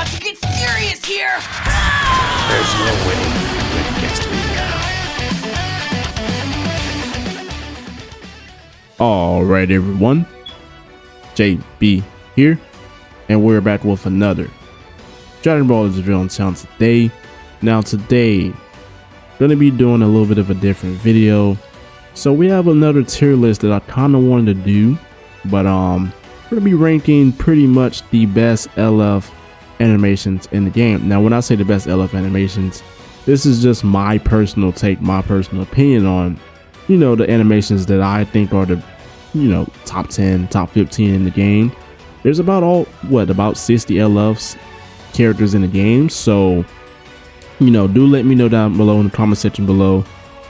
about to get serious here! There's no winning when it gets to me now. Alright everyone, JB here, and we're back with another Dragon Ball Z video on channel today. Now today, gonna be doing a little bit of a different video. So we have another tier list that I kinda wanted to do, but we're gonna be ranking pretty much the best LF animations in the game. Now when I say the best LF animations, this is just my personal take, my personal opinion on, you know, the animations that I think are the, you know, top 10, top 15 in the game. There's about about 60 LFs characters in the game. So, you know, do let me know down below in the comment section below,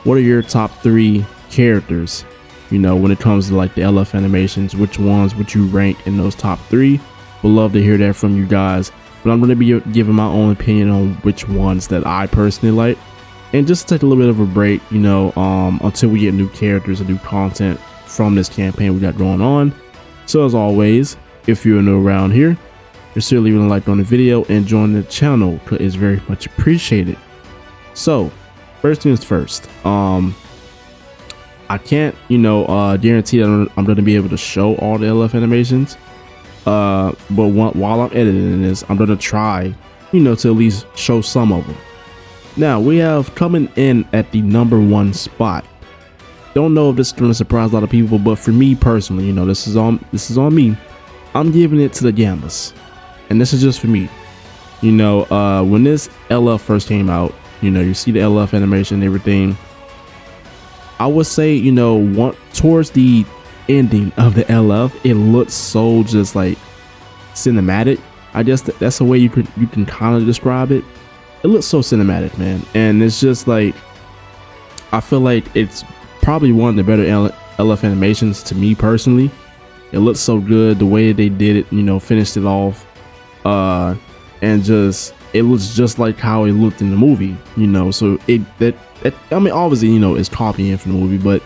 what are your top 3 characters, you know, when it comes to like the LF animations, which ones would you rank in those top 3? Would love to hear that from you guys. But I'm going to be giving my own opinion on which ones that I personally like, and just take a little bit of a break, you know, until we get new characters and new content from this campaign we got going on. So as always, if you're new around here, consider leaving a like on the video and join the channel, because it's very much appreciated. So first things first, I can't, you know, guarantee that I'm going to be able to show all the LF animations. But while I'm editing this, I'm going to try, you know, to at least show some of them. Now we have coming in at the #1 spot. Don't know if this is going to surprise a lot of people, but for me personally, you know, this is on me. I'm giving it to the Gambas, and this is just for me. You know, when this LF first came out, you know, you see the LF animation and everything. I would say, you know, towards the ending of the LF, it looks so just like cinematic. I guess that's the way you can kind of describe it. It looks so cinematic, man, and it's just like, I feel like it's probably one of the better LF animations to me personally. It looks so good the way they did it, you know, finished it off, and just it looks just like how it looked in the movie, you know. So I mean, obviously, you know, it's copying from the movie, but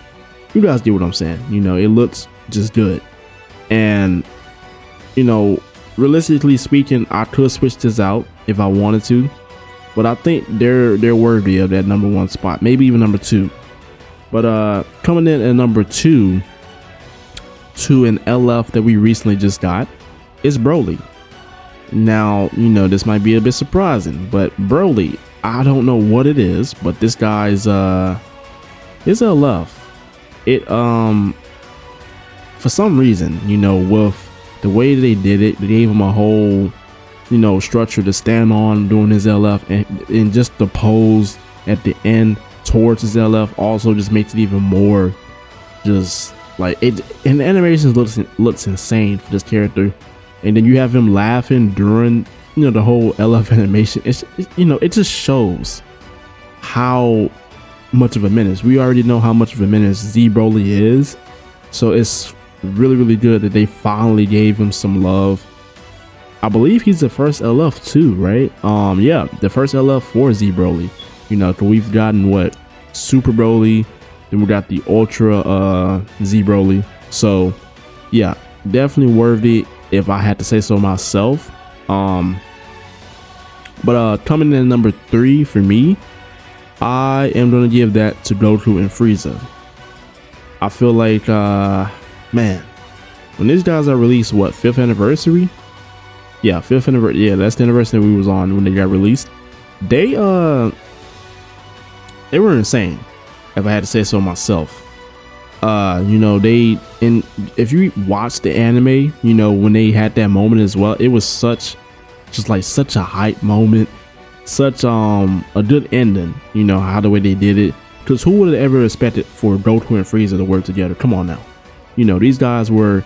you guys get what I'm saying. You know, it looks just good. And, you know, realistically speaking, I could switch this out if I wanted to, but I think they're worthy of that #1 spot, maybe even #2. But coming in at #2 to an LF that we recently just got is Broly. Now, you know, this might be a bit surprising, but Broly, I don't know what it is, but this guy's is LF. It for some reason, you know, with the way they did it, they gave him a whole, you know, structure to stand on doing his LF, and just the pose at the end towards his LF also just makes it even more just like it. And the animations looks insane for this character, and then you have him laughing during, you know, the whole LF animation. It's you know, it just shows how much of a menace. We already know how much of a menace Z Broly is, so it's really good that they finally gave him some love. I believe he's the first LF too, right? Yeah, the first LF for Z Broly. You know, 'cause we've gotten what, Super Broly, then we got the Ultra Z Broly. So yeah, definitely worthy if I had to say so myself. But coming in at #3 for me, I am going to give that to Goku and Frieza. I feel like, man, when these guys are released, what, 5th anniversary? Yeah, 5th anniversary. Yeah, that's the anniversary we was on when they got released. They were insane, if I had to say so myself. You know, if you watch the anime, you know, when they had that moment as well, it was such a hype moment. Such a good ending, you know, how the way they did it, because who would have ever expected for Goku and Frieza to work together? Come on now, you know, these guys were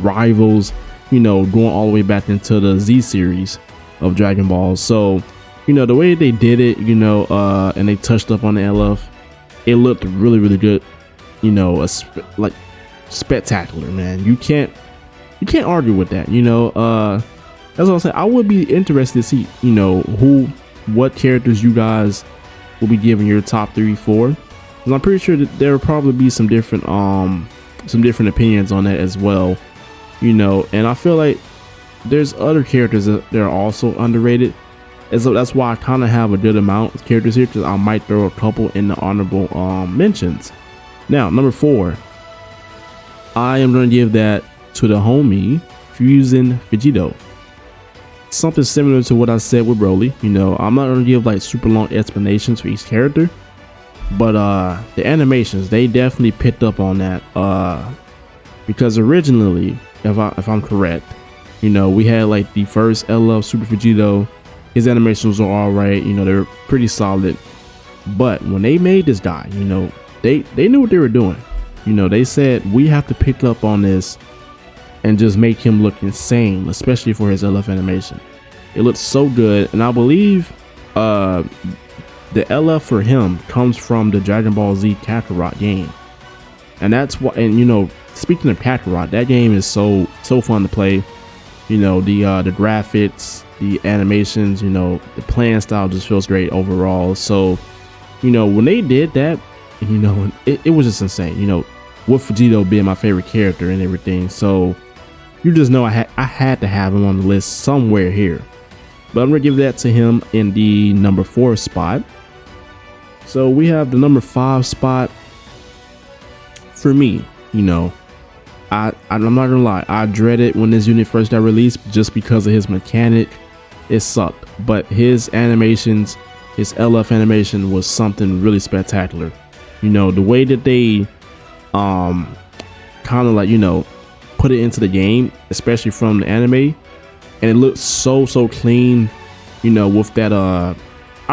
rivals, you know, going all the way back into the Z series of Dragon Ball. So, you know, the way they did it, you know, and they touched up on the LF, it looked really good, you know, like spectacular, man. You can't argue with that, you know. That's what I'm saying. I would be interested to see, you know, what characters you guys will be giving your top 3 for, because I'm pretty sure that there will probably be some different opinions on that as well, you know. And I feel like there's other characters that are also underrated, and so that's why I kind of have a good amount of characters here, because I might throw a couple in the honorable mentions. Now, number 4, I am going to give that to the homie Fusion Vegito. Something similar to what I said with Broly. You know, I'm not going to give like super long explanations for each character, but the animations, they definitely picked up on that, because originally, if I'm correct, you know, we had like the first LF Super Vegito. His animations were all right, you know, they were pretty solid. But when they made this guy, you know, they knew what they were doing. You know, they said, we have to pick up on this and just make him look insane, especially for his LF animation. It looks so good, and I believe the LF for him comes from the Dragon Ball Z Kakarot game. And that's why, and you know, speaking of Kakarot, that game is so fun to play. You know, the graphics, the animations, you know, the playing style just feels great overall. So, you know, when they did that, you know, it was just insane, you know, with Vegito being my favorite character and everything. So you just know I had to have him on the list somewhere here. But I'm gonna give that to him in the number 4 spot. So we have the number 5 spot. For me, you know, I'm not gonna lie, I dreaded when this unit first got released just because of his mechanic. It sucked, but his animations, his LF animation was something really spectacular. You know, the way that they kind of like, you know, put it into the game, especially from the anime, and it looks so clean, you know, with that I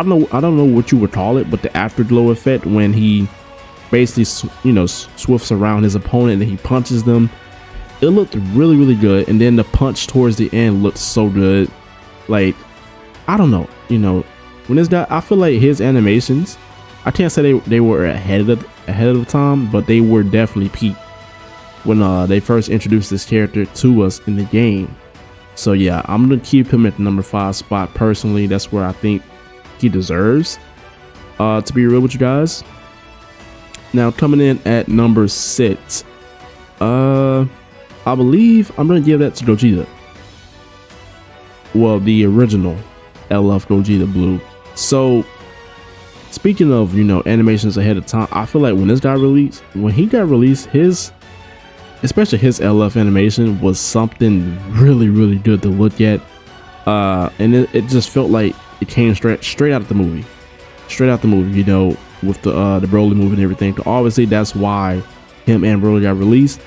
don't know what you would call it, but the afterglow effect when he basically, you know, swifts around his opponent and he punches them. It looked really good, and then the punch towards the end looked so good. Like, I don't know, you know, when this guy, I feel like his animations, I can't say they were ahead of the time, but they were definitely peak when they first introduced this character to us in the game. So yeah, I'm gonna keep him at the number 5 spot personally. That's where I think he deserves to be real with you guys. Now, coming in at number 6, I believe I'm gonna give that to Gogeta. Well, the original LF Gogeta Blue. So speaking of, you know, animations ahead of time, I feel like when he got released, his, especially his LF animation was something really good to look at, and it just felt like it came straight out of the movie, you know, with the Broly movie and everything. So obviously that's why him and Broly got released.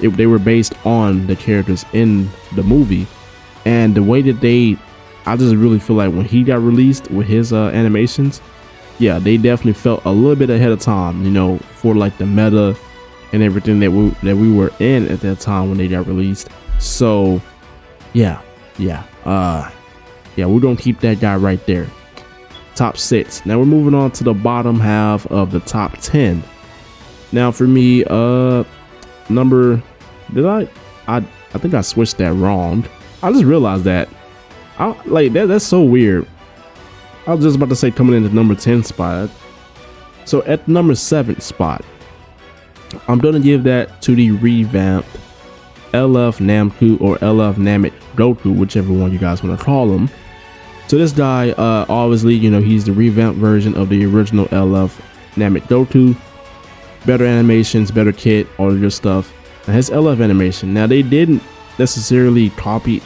They were based on the characters in the movie, and the way that I just really feel like when he got released with his animations, yeah, they definitely felt a little bit ahead of time, you know, for like the meta and everything that we were in at that time when they got released. So yeah, we're gonna keep that guy right there. Top 6. Now we're moving on to the bottom half of the top 10. Now for me, I think I switched that wrong. I just realized that. That's so weird. I was just about to say coming in the number 10 spot. So at the number 7 spot, I'm gonna give that to the revamped LF Namku or LF Namek Goku, whichever one you guys want to call him. So this guy, obviously, you know, he's the revamped version of the original LF Namek Goku. Better animations, better kit, all of your stuff. And his LF animation. Now they didn't necessarily copy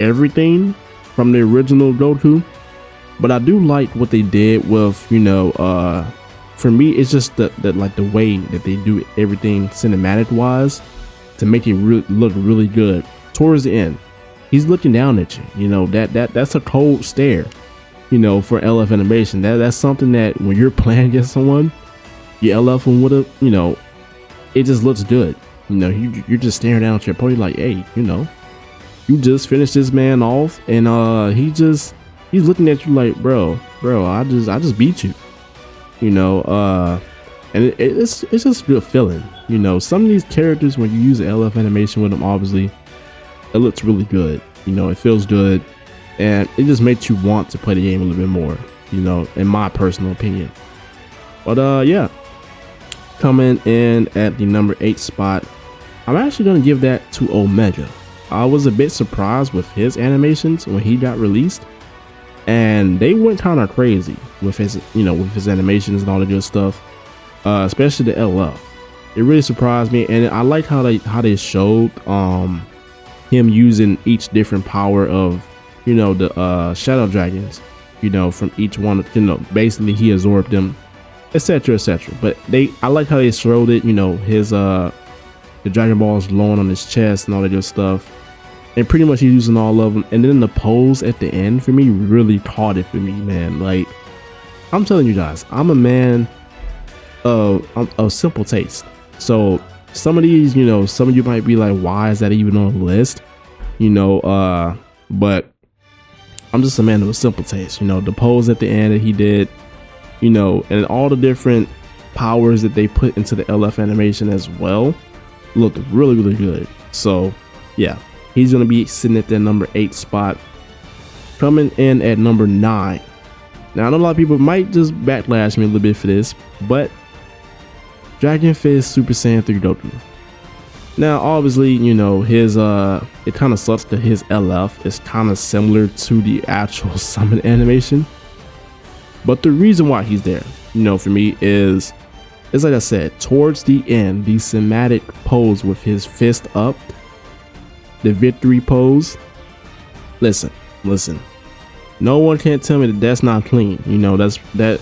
everything from the original Goku, but I do like what they did with, you know, for me, it's just the way that they do everything cinematic wise to make it look really good. Towards the end, he's looking down at you. You know, that's a cold stare. You know, for LF animation, that's something that when you're playing against someone, you LF them with a, you know, it just looks good. You know, you're just staring down at your opponent like, hey, you know, you just finished this man off, and he's looking at you like, bro, I just beat you. You know, and it's just a good feeling. You know, some of these characters, when you use the LF animation with them, obviously it looks really good. You know, it feels good, and it just makes you want to play the game a little bit more, you know, in my personal opinion. But yeah, coming in at the number 8 spot, I'm actually gonna give that to Omega. I was a bit surprised with his animations when he got released, and they went kind of crazy with his, with his animations and all the good stuff, especially the LF. It really surprised me, and I like how they showed him using each different power of, the shadow dragons, from each one. Basically he absorbed them, etc., etc. But I like how they showed it. His the Dragon Balls glowing on his chest and all that good stuff, and pretty much he's using all of them. And then the pose at the end for me really caught it for me, man. Like, I'm telling you guys, I'm a man of simple taste. So some of these, some of you might be like, why is that even on the list? But I'm just a man of a simple taste. The pose at the end that he did, and all the different powers that they put into the LF animation as well looked really, really good. So yeah, he's gonna be sitting at that number 8 spot. Coming in at number 9. Now I know a lot of people might just backlash me a little bit for this, but Dragon Fist Super Saiyan 3 Goku. Now obviously, his it kind of sucks that his LF is kind of similar to the actual summon animation, but the reason why he's there, for me is like I said, towards the end, the cinematic pose with his fist up, the victory pose. Listen, no one can tell me that that's not clean. That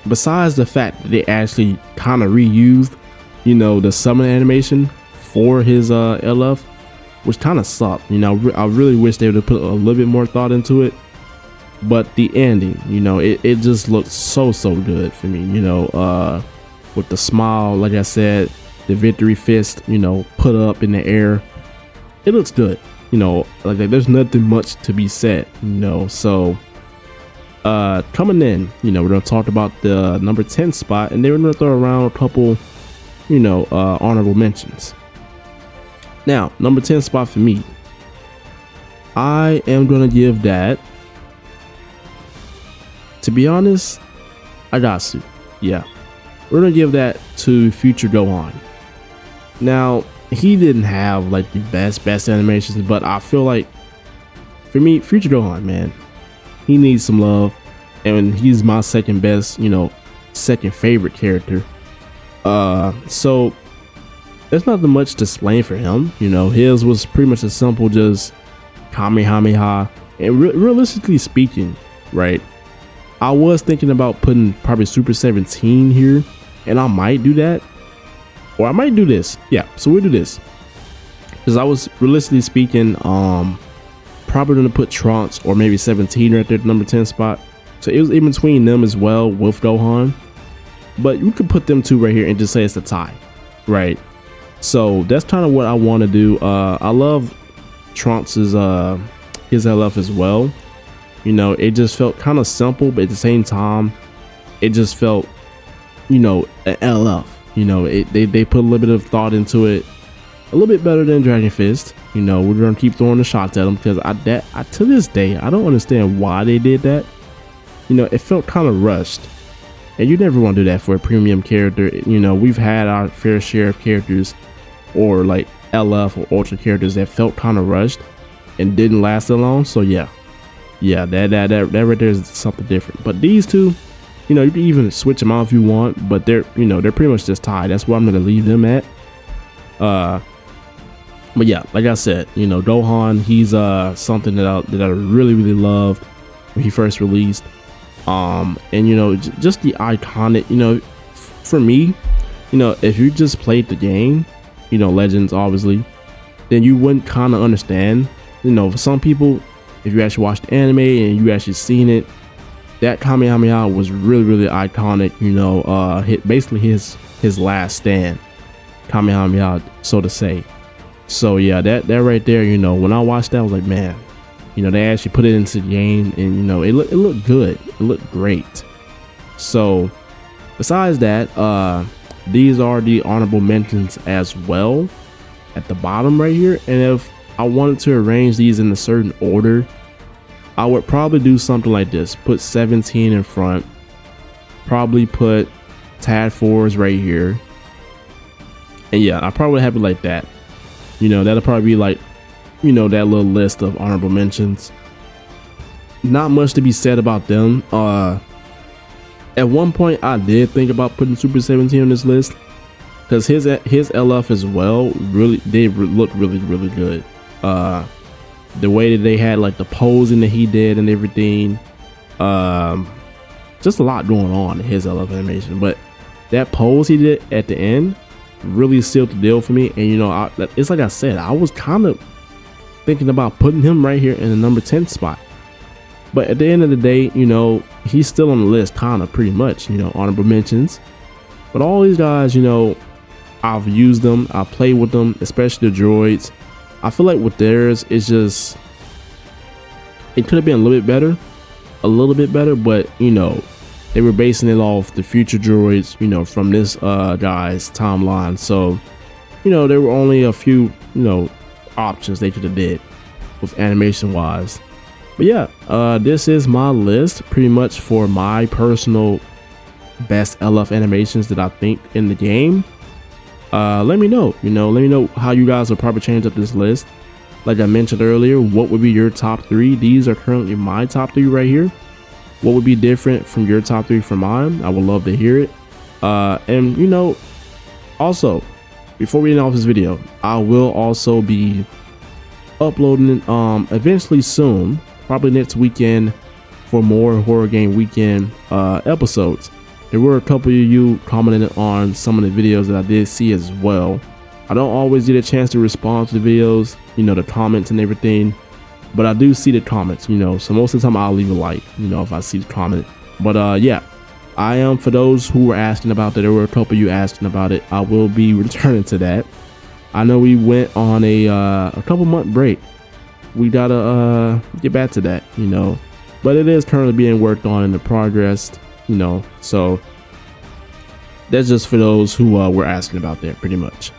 besides the fact that they actually kind of reused, the summon animation for his LF, which kind of sucked. I really wish they would have put a little bit more thought into it. But the ending, it just looked so good for me. With the smile, like I said, the victory fist, put up in the air, it looks good. Like there's nothing much to be said. So coming in, we're gonna talk about the number 10 spot, and then we're gonna throw around a couple, honorable mentions. Now, number 10 spot for me, I am gonna give that, to be honest, I got to. Yeah, we're gonna give that to Future Gohan. Now, he didn't have like the best animations, but I feel like for me, Future Gohan, man, he needs some love, and he's my second best, second favorite character. So there's nothing much to explain for him. His was pretty much a simple just Kamehameha. And realistically speaking, right, I was thinking about putting probably Super 17 here, and I might do that, or I might do this. Yeah, so we'll do this, because I was realistically speaking probably gonna put Trunks or maybe 17 right there at the number 10 spot. So it was in between them as well with Gohan, but you could put them two right here and just say it's a tie, right? So that's kind of what I want to do. I love Trunks's his LF as well. It just felt kind of simple, but at the same time, it just felt, an LF. They put a little bit of thought into it, a little bit better than Dragon Fist. We're gonna keep throwing the shots at them, because I to this day I don't understand why they did that. It felt kind of rushed, and you never want to do that for a premium character. We've had our fair share of characters, or like LF or Ultra characters, that felt kind of rushed and didn't last that long. So yeah, that right there is something different. But these two, you can even switch them out if you want, but they're pretty much just tied. That's where I'm gonna leave them at. But yeah, like I said, Gohan, he's something that I really loved when he first released. And just the iconic, for me, if you just played the game, Legends obviously, then you wouldn't kind of understand. For some people, if you actually watched the anime and you actually seen it, that Kamehameha was really iconic. Basically his last stand, Kamehameha, so to say. So yeah, that right there, when I watched that, I was like, man, they actually put it into the game, and it looked good, it looked great. So besides that, these are the honorable mentions as well at the bottom right here. And if I wanted to arrange these in a certain order, I would probably do something like this: put 17 in front, probably put Tad 4s right here, and yeah, I probably have it like that. That'll probably be like you know, that little list of honorable mentions. Not much to be said about them. At one point I did think about putting Super 17 on this list, because his LF as well really did look really good. The way that they had like the posing that he did and everything, just a lot going on in his LF animation. But that pose he did at the end really sealed the deal for me. And you know, it's like I said, I was kind of thinking about putting him right here in the number 10 spot. But at the end of the day, you know, he's still on the list, kind of pretty much, you know, honorable mentions. But all these guys, you know, I've used them, I played with them, especially the droids. I feel like with theirs, it's just, it could have been a little bit better, but you know, they were basing it off the future droids, you know, from this guy's timeline. So, you know, there were only a few, you know, options they could have did with animation wise. But yeah, this is my list pretty much for my personal best LF animations that I think in the game. Let me know, let me know how you guys will probably change up this list. Like I mentioned earlier, what would be your top 3? These are currently my top 3 right here. What would be different from your top 3 from mine? I would love to hear it. And you know, also, before we end off this video, I will also be uploading eventually soon, probably next weekend, for more horror game weekend episodes. There were a couple of you commenting on some of the videos that I did see as well. I don't always get a chance to respond to the videos, you know, the comments and everything, but I do see the comments, you know, so most of the time I'll leave a like, you know, if I see the comment. But yeah, I am, for those who were asking about that, there were a couple of you asking about it, I will be returning to that. I know we went on a couple month break. We gotta get back to that, you know, but it is currently being worked on in the progress, you know, so that's just for those who were asking about that pretty much.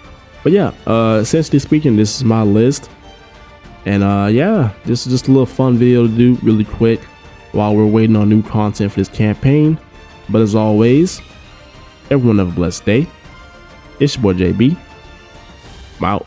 But yeah, essentially speaking, this is my list. And yeah, this is just a little fun video to do really quick while we're waiting on new content for this campaign. But as always, everyone have a blessed day. It's your boy JB. I'm out.